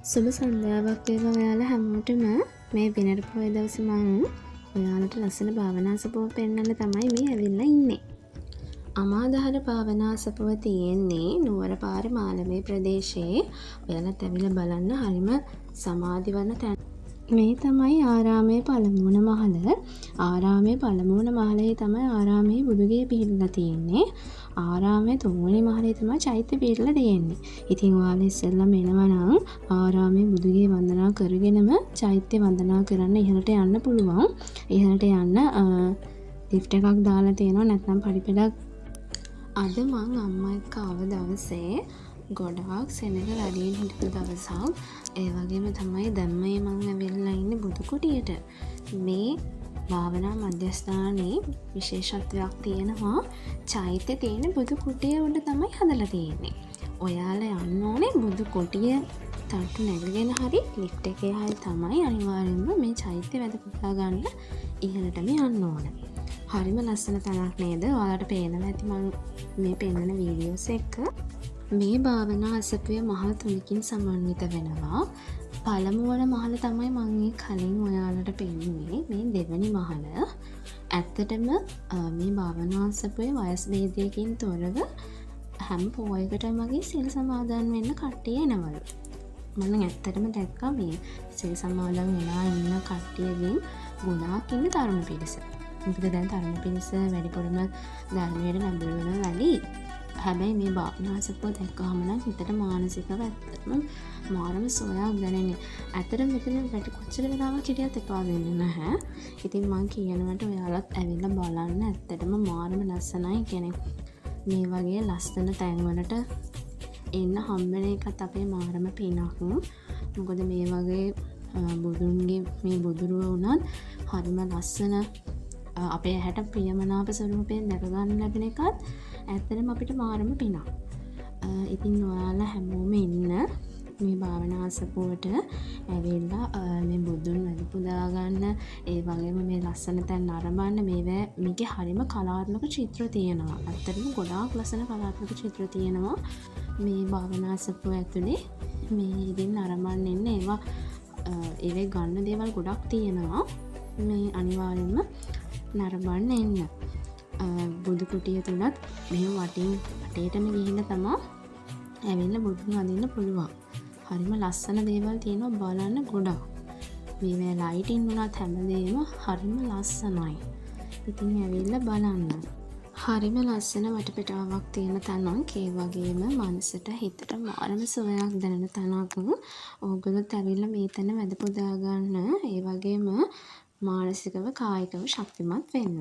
සුබ සන්ධ්‍යාවක් වේවා ඔයාලා හැමෝටම. මේ බිනර පොය දවසේ මම ඔයාලට ලස්සන භාවනාසපුව පෙන්වන්න තමයි මේ ඇවිල්ලා ඉන්නේ. අමාදහර භාවනාසපුව තියෙන්නේ නුවර පාර මාලඹේ ප්‍රදේශයේ. ඔයාලත් ඇවිල්ලා බලන්න හරිම සමාධිවන තැන. මේ තමයි ආරාමයේ පළමුවන මහල. ආරාමයේ පළමුවන මහලේ තමයි ආරාමයේ බුදුගේ පිහිටලා තියෙන්නේ. ආරාමයේ තුන්වෙනි මහලේ තමයි චෛත්‍ය පිහිටලා තියෙන්නේ. ඉතින් ඔයාලා ඉස්සෙල්ලාම එනවා නම් ආරාමයේ බුදුගේ වන්දනා කරගෙනම චෛත්‍ය වන්දනා කරන්න ඉහළට යන්න පුළුවන්. ඉහළට යන්න ලිෆ්ට් එකක් දාලා තියෙනවා, නැත්නම් පඩිපෙළක්. අද මං අම්මා එක්ක ආව දවසේ ගොඩාක් සෙනග ලඩියෙන් හිටපු දවසක්. ඒ වගේම තමයි දැන් මං ඇවිල්ලා ඉන්නේ බුදු කුටියට. මේ භාවනා මධ්‍යස්ථානයේ විශේෂත්වයක් තියෙනවා. චෛත්‍ය තියෙන බුදු කුටිය උඩ තමයි හදලා තියෙන්නේ. ඔයාලා යන්න ඕනේ බුදු කුටිය තට්ටු නැගගෙන හරි ලිෆ්ට් එකේ හරි තමයි අනිවාර්යෙන්ම මේ චෛත්‍ය වැද පුරා ගන්න ඉහළටම යන්න ඕනේ. හරිම ලස්සන තැනක් නේද? ඔයාලට පේනවා ඇති මම මේ පෙන්වන වීඩියෝස් එක. මේ භාවනා අසපුවේ මහල් තුනකින් සමන්විත වෙනවා. පළමුවන මහල තමයි මම කලින් ඔයාලට පෙන්වුවේ. මේ දෙවැනි මහල. ඇත්තටම මේ භාවනා අසපුවේ වයස් භේදයකින් තොරව හැම පොයකටම වගේ සිල් සමාදන් වෙන්න කට්ටිය එනවලු. මම ඇත්තටම දැක්කා මේ සිල් සමාදන් වෙලා ඉන්න කට්ටියගෙන් ගොඩාක් ඉන්න තරුණ පිරිස. මොකද දැන් තරුණ පිරිස වැඩිපුරම ධර්මයට ලැබුණ වෙන වැඩි. හැබැයි මේ භාවනාසපුව දැක්කහම නම් හිතට මානසිකව ඇත්තටම මාරම සෝයක් දැනෙන්නේ. ඇත්තටම මෙතන වැඩි කොච්චර වෙලාවක් හිටියත් එපා වෙන්නේ නැහැ. ඉතින් මම කියනවට ඔයාලත් ඇවිල්ලා බලන්න. ඇත්තටම මාරම ලස්සනයි. කියන්නේ මේ වගේ ලස්සන තැන්වලට එන්න හම්බෙන එකත් අපේ මාරම පිනක්. මොකද මේ වගේ බුදුන්ගේ මේ බුදුරුව වුණත් හරිම ලස්සන අපේ හැට ප්‍රියමනාප ස්වරූපයෙන් දැක ගන්න ලැබෙන එකත් ඇත්තටම අපිට මාරම පිනක්. ඉතින් ඔයාලා හැමෝම එන්න මේ භාවනාසපුවට ඇවිල්ලා මේ බුදුන් වැඩ පුදා ගන්න. ඒ වගේම මේ ලස්සන තැන් නරඹන්න. මේකේ හරිම කලාත්මක චිත්‍ර තියෙනවා. ඇත්තටම ගොඩාක් ලස්සන කලාත්මක චිත්‍ර තියෙනවා මේ භාවනාසපුව ඇතුලේ. මේ ඉතින් නරඹන්න එන්න. ඒවේ ගන්න දේවල් ගොඩක් තියෙනවා. මේ අනිවාර්යෙන්ම නරඹන්න එන්න. බුදු කුටිය තුලත් මෙහෙම වටේටම ගිහිල්ලා තමයි ඇවිල්ලා බුදුන් වඳින්න පුළුවන්. හරිම ලස්සන දේවල් තියෙනවා බලන්න ගොඩක්. මේ ලයිටින් උනත් හැමදේම හරිම ලස්සනයි. ඉතින් ඇවිල්ලා බලන්න. හරිම ලස්සන වටපිටාවක් තියෙන තැනක්. ඒ වගේම මනසට හිතට මාරම සුවයක් දැනෙන තැනක්. ඕගොල්ලොත් ඇවිල්ලා මේ තැන වැද පුදා ගන්න. ඒ වගේම මානසිකව කායිකව ශක්තිමත් වෙන්න.